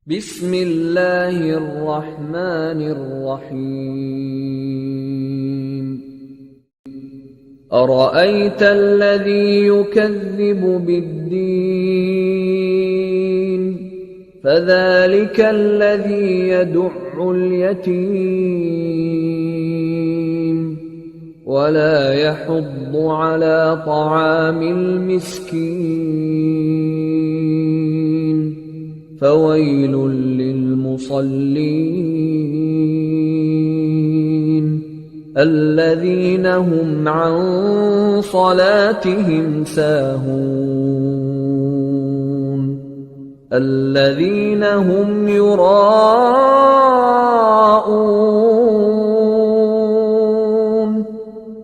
بسم الله الرحمن الرحيم أرأيت الذي يكذب بالدين فذلك الذي يدع اليتيم ولا يحض على طعام المسكين فويل للمصلين الذين هم عن صلاتهم ساهون الذين هم يراءون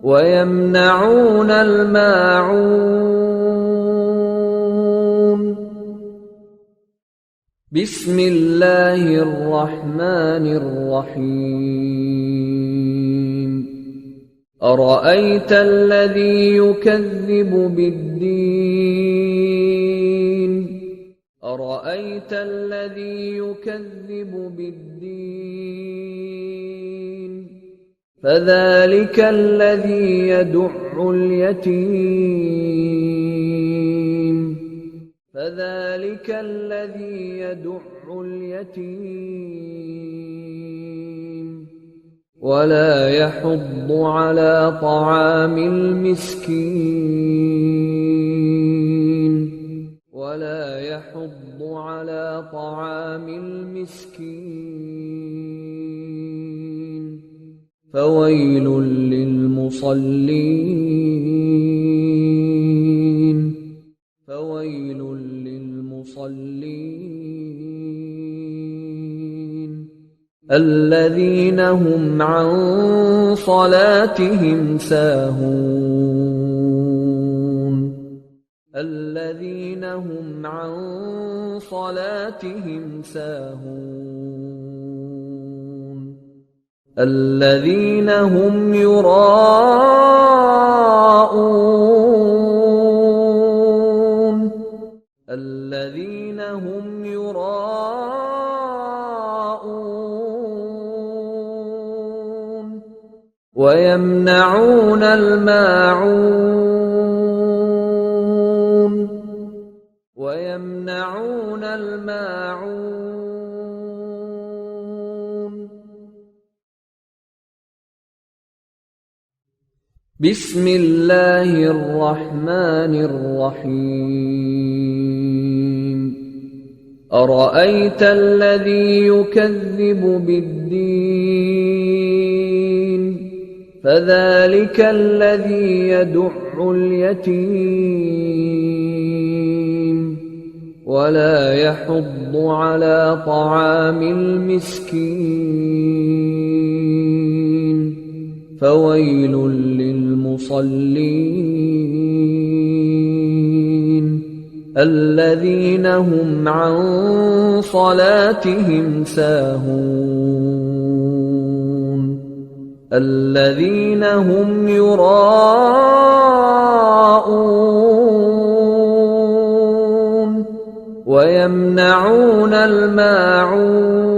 ويمنعون الماعون بسم الله الرحمن الرحيم أرأيت الذي يكذب بالدين أرأيت الذي يكذب بالدين فذلك الذي يدع اليتيم فذلك الذي يدع اليتيم ولا يحض على طعام المسكين ولا يحض على طعام المسكين فويل للمصلين فويل للمصلين الذين هم عن صلاتهم ساهون الذين هم عن صلاتهم ساهون الذين هم يراءون الذين هم يراءون ويمنعون الماعون ويمنعون الماعون بسم الله الرحمن الرحيم أرأيت الذي يكذب بالدين فذلك الذي يدع اليتيم ولا يحض على طعام المسكين فويل للمصلين الذين هم عن صلاتهم ساهون الذين هم يراءون ويمنعون الماعون